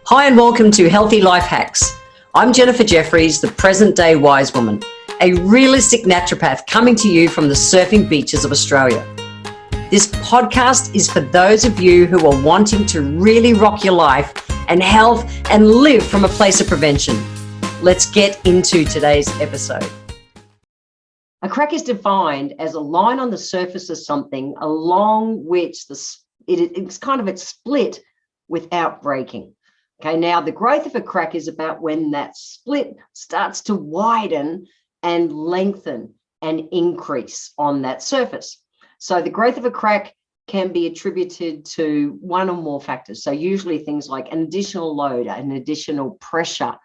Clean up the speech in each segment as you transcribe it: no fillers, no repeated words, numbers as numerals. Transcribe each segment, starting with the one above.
Hi and welcome to Healthy Life Hacks. I'm Jennifer Jeffries, the present day wise woman, a realistic naturopath coming to you from the surfing beaches of Australia. This podcast is for those of you who are wanting to really rock your life and health and live from a place of prevention. Let's get into today's episode. A crack is defined as a line on the surface of something along which it's split without breaking. Okay, now the growth of a crack is about when that split starts to widen and lengthen and increase on that surface. So the growth of a crack can be attributed to one or more factors. So usually things like an additional load, an additional pressure,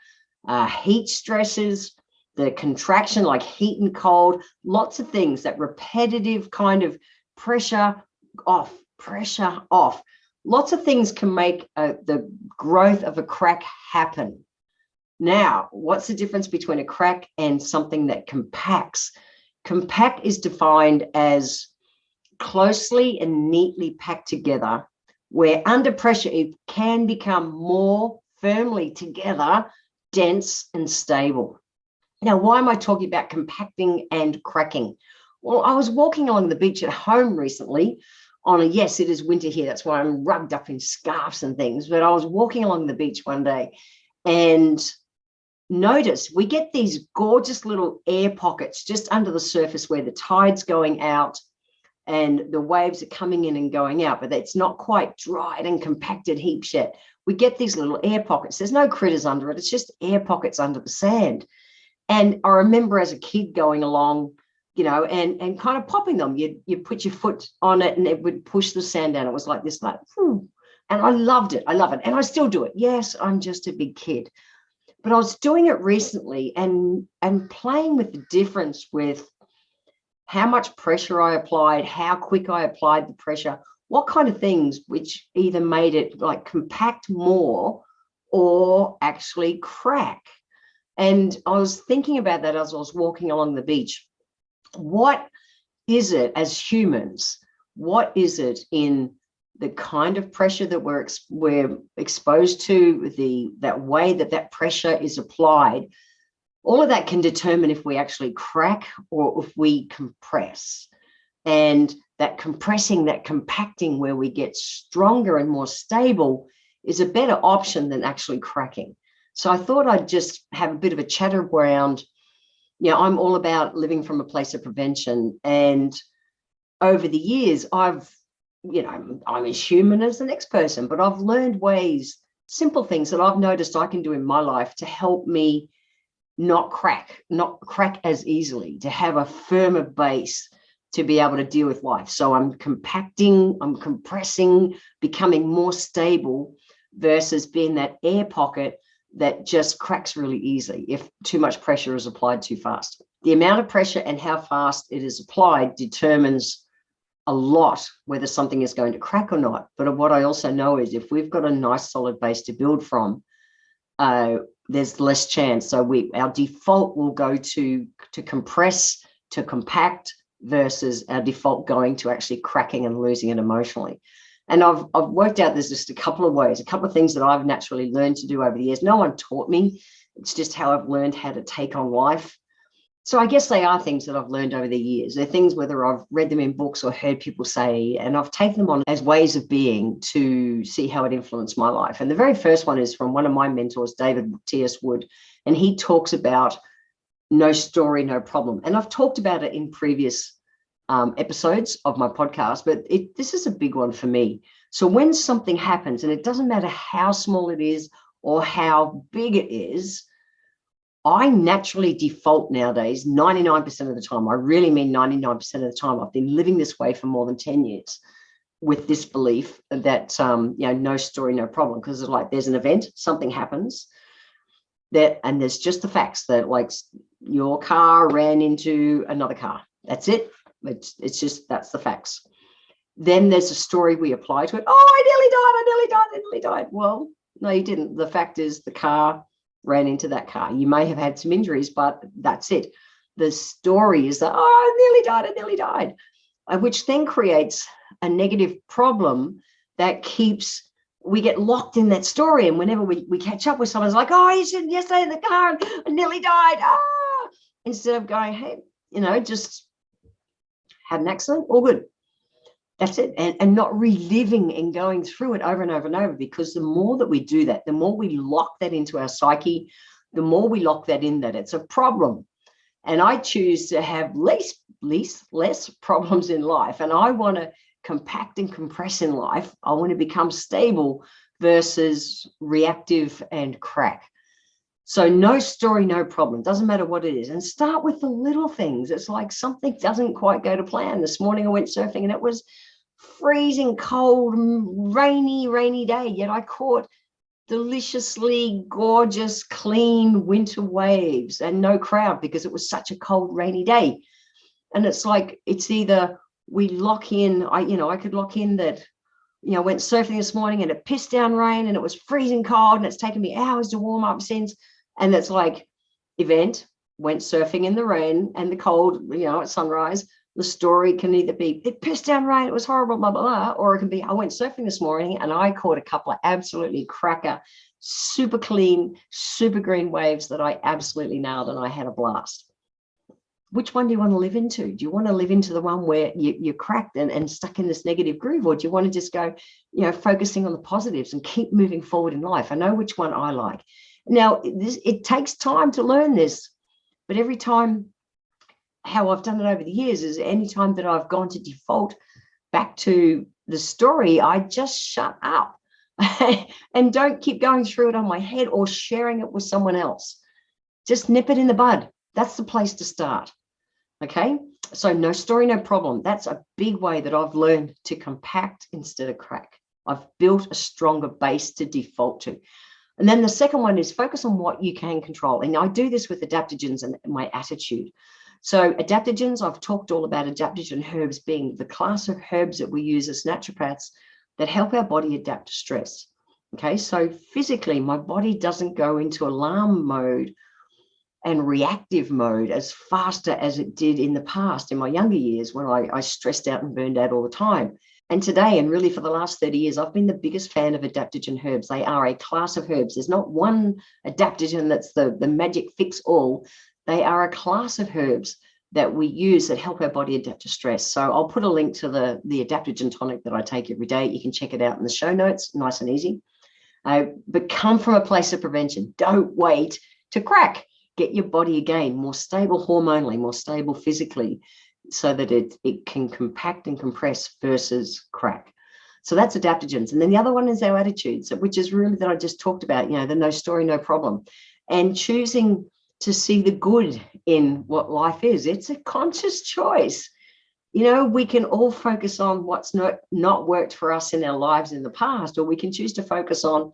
heat stresses, the contraction like heat and cold, lots of things, that repetitive kind of pressure off. Lots of things can make the growth of a crack happen. Now, what's the difference between a crack and something that compacts? Compact is defined as closely and neatly packed together, where under pressure it can become more firmly together, dense and stable. Now, why am I talking about compacting and cracking? Well, I was walking along the beach at home recently yes, it is winter here. That's why I'm rugged up in scarves and things. But I was walking along the beach one day and noticed we get these gorgeous little air pockets just under the surface where the tide's going out and the waves are coming in and going out, but it's not quite dried and compacted heaps yet. We get these little air pockets. There's no critters under it. It's just air pockets under the sand. And I remember as a kid going along, and kind of popping them. You put your foot on it and it would push the sand down. It was like this, and I loved it. I love it. And I still do it. Yes, I'm just a big kid. But I was doing it recently and playing with the difference with how much pressure I applied, how quick I applied the pressure, what kind of things which either made it like compact more or actually crack. And I was thinking about that as I was walking along the beach. What is it as humans? What is it in the kind of pressure that we're exposed to, that way that pressure is applied? All of that can determine if we actually crack or if we compress. And that compressing, that compacting where we get stronger and more stable is a better option than actually cracking. So I thought I'd just have a bit of a chatter around. I'm all about living from a place of prevention. And over the years, I'm as human as the next person, but I've learned ways, simple things that I've noticed I can do in my life to help me not crack as easily, to have a firmer base to be able to deal with life. So I'm compacting, I'm compressing, becoming more stable versus being that air pocket that just cracks really easily if too much pressure is applied too fast. The amount of pressure and how fast it is applied determines a lot whether something is going to crack or not. But what I also know is if we've got a nice solid base to build from, there's less chance. So our default will go to compress, to compact, versus our default going to actually cracking and losing it emotionally. And I've worked out there's just a couple of ways, a couple of things that I've naturally learned to do over the years. No one taught me. It's just how I've learned how to take on life. So I guess they are things that I've learned over the years. They're things whether I've read them in books or heard people say, and I've taken them on as ways of being to see how it influenced my life. And the very first one is from one of my mentors, David T.S. Wood, and he talks about no story, no problem. And I've talked about it in previous episodes of my podcast, but this is a big one for me. So when something happens, and it doesn't matter how small it is or how big it is, I naturally default nowadays 99% of the time. I really mean 99% of the time. I've been living this way for more than 10 years with this belief that, no story, no problem. Because it's like there's an event, something happens, and there's just the facts that like your car ran into another car. That's it. It's just, that's the facts. Then there's a story we apply to it. Oh, I nearly died. Well, no, you didn't. The fact is the car ran into that car. You may have had some injuries, but that's it. The story is that, I nearly died, which then creates a negative problem that keeps we get locked in that story. And whenever we catch up with someone, it's like, oh, you said yesterday in the car, I nearly died. Ah! Instead of going, hey, just had an accident, all good. That's it. And not reliving and going through it over and over and over, because the more that we do that, the more we lock that into our psyche, the more we lock that in that it's a problem. And I choose to have less problems in life. And I want to compact and compress in life. I want to become stable versus reactive and crack. So no story, no problem. Doesn't matter what it is. And start with the little things. It's like something doesn't quite go to plan. This morning I went surfing and it was freezing cold, rainy day. Yet I caught deliciously gorgeous, clean winter waves and no crowd because it was such a cold, rainy day. And it's like, it's either we lock in, I could lock in that, went surfing this morning and it pissed down rain and it was freezing cold and it's taken me hours to warm up since. And it's like, event, went surfing in the rain and the cold, at sunrise. The story can either be, it pissed down rain, it was horrible, blah, blah, blah, or it can be, I went surfing this morning and I caught a couple of absolutely cracker, super clean, super green waves that I absolutely nailed and I had a blast. Which one do you want to live into? Do you want to live into the one where you're cracked and stuck in this negative groove? Or do you want to just go, focusing on the positives and keep moving forward in life? I know which one I like. Now, it takes time to learn this, but every time, how I've done it over the years is any time that I've gone to default back to the story, I just shut up and don't keep going through it on my head or sharing it with someone else. Just nip it in the bud. That's the place to start. Okay, so no story, no problem. That's a big way that I've learned to compact instead of crack. I've built a stronger base to default to. And then the second one is focus on what you can control. And I do this with adaptogens and my attitude. So adaptogens, I've talked all about adaptogen herbs being the class of herbs that we use as naturopaths that help our body adapt to stress. Okay, so physically, my body doesn't go into alarm mode and reactive mode as faster as it did in the past, in my younger years, when I stressed out and burned out all the time. And today, and really for the last 30 years, I've been the biggest fan of adaptogen herbs. They are a class of herbs. There's not one adaptogen that's the magic fix all. They are a class of herbs that we use that help our body adapt to stress. So I'll put a link to the adaptogen tonic that I take every day. You can check it out in the show notes, nice and easy. But come from a place of prevention. Don't wait to crack. Get your body again more stable hormonally, more stable physically, so that it can compact and compress versus crack. So that's adaptogens. And then the other one is our attitudes, which is really that I just talked about, the no story, no problem. And choosing to see the good in what life is. It's a conscious choice. We can all focus on what's not worked for us in our lives in the past, or we can choose to focus on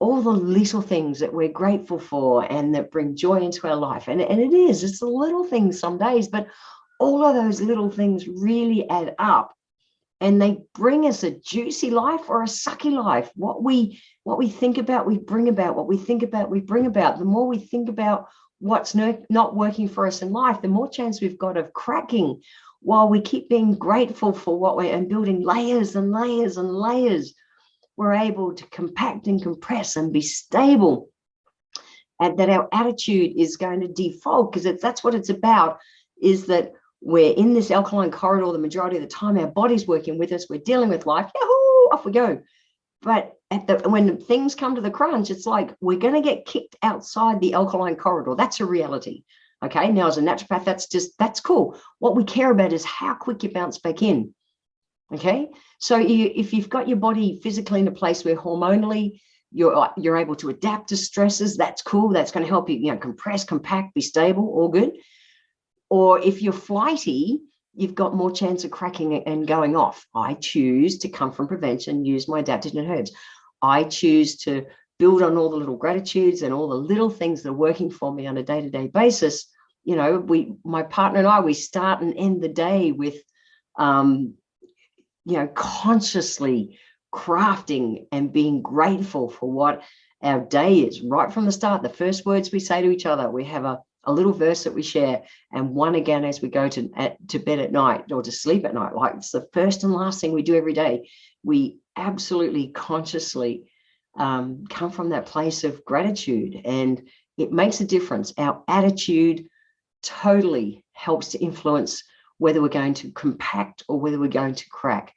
all the little things that we're grateful for and that bring joy into our life. And it's the little things some days, but all of those little things really add up and they bring us a juicy life or a sucky life. What we think about, we bring about. What we think about, we bring about. The more we think about what's not working for us in life, the more chance we've got of cracking, while we keep being grateful for what we're and building layers and layers and layers. We're able to compact and compress and be stable, and that our attitude is going to default, because that's what it's about, is that we're in this alkaline corridor the majority of the time. Our body's working with us. We're dealing with life. Yahoo! Off we go. But when things come to the crunch, it's like we're going to get kicked outside the alkaline corridor. That's a reality. Okay. Now, as a naturopath, that's cool. What we care about is how quick you bounce back in. Okay. So if you've got your body physically in a place where hormonally you're able to adapt to stresses, that's cool. That's going to help you, compress, compact, be stable, all good. Or if you're flighty, you've got more chance of cracking and going off. I choose to come from prevention, use my adaptogen herbs. I choose to build on all the little gratitudes and all the little things that are working for me on a day-to-day basis. My partner and I, we start and end the day with, consciously crafting and being grateful for what our day is right from the start. The first words we say to each other, we have a a little verse that we share, and one again as we go to bed at night or to sleep at night. Like, it's the first and last thing we do every day. We absolutely consciously come from that place of gratitude, and it makes a difference. Our attitude totally helps to influence whether we're going to compact or whether we're going to crack.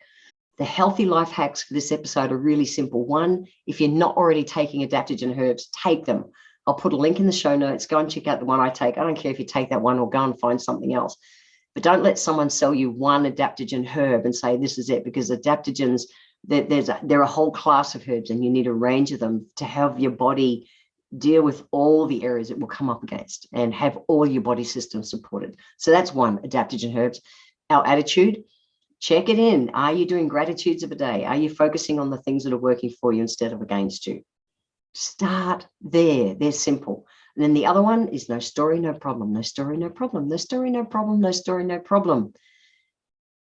The healthy life hacks for this episode are really simple. One, if you're not already taking adaptogen herbs, take them. I'll put a link in the show notes. Go and check out the one I take. I don't care if you take that one or go and find something else. But don't let someone sell you one adaptogen herb and say this is it, because adaptogens, they're a whole class of herbs, and you need a range of them to have your body deal with all the areas it will come up against and have all your body systems supported. So that's one, adaptogen herbs. Our attitude, check it in. Are you doing gratitudes of a day? Are you focusing on the things that are working for you instead of against you? Start there. They're simple. And then the other one is no story, no problem. No story, no problem. No story, no problem. No story, no problem.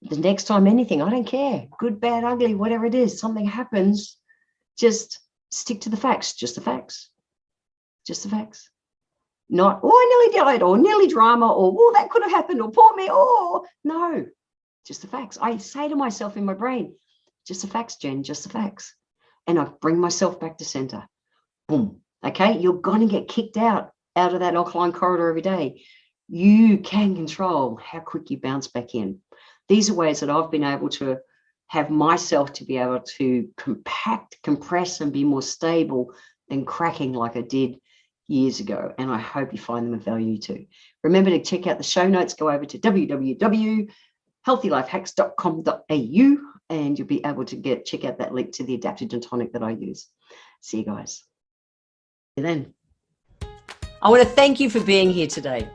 The next time anything, I don't care. Good, bad, ugly, whatever it is, something happens, just stick to the facts. Just the facts. Just the facts. Not, oh, I nearly died, or nearly drama, or, oh, that could have happened, or poor me, or no. Just the facts. I say to myself in my brain, just the facts, Jen, just the facts. And I bring myself back to center. Boom. Okay, you're going to get kicked out of that alkaline corridor every day. You can control how quick you bounce back in. These are ways that I've been able to have myself to be able to compact, compress, and be more stable than cracking like I did years ago. And I hope you find them of value too. Remember to check out the show notes. Go over to www.healthylifehacks.com.au and you'll be able to check out that link to the adaptogen tonic that I use. See you guys. See you then. I want to thank you for being here today.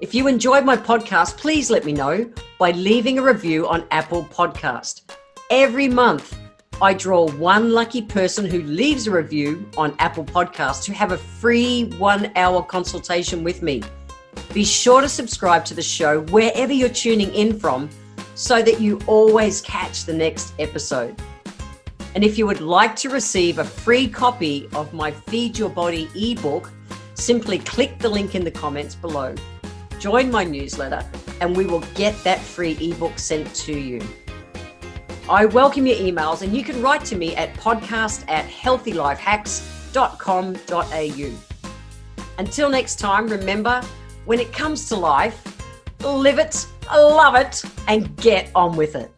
If you enjoyed my podcast, please let me know by leaving a review on Apple Podcast. Every month, I draw one lucky person who leaves a review on Apple Podcasts to have a free 1-hour consultation with me. Be sure to subscribe to the show wherever you're tuning in from so that you always catch the next episode. And if you would like to receive a free copy of my Feed Your Body ebook, simply click the link in the comments below. Join my newsletter and we will get that free ebook sent to you. I welcome your emails and you can write to me at podcast@healthylifehacks.com.au. Until next time, remember, when it comes to life, live it, love it, and get on with it.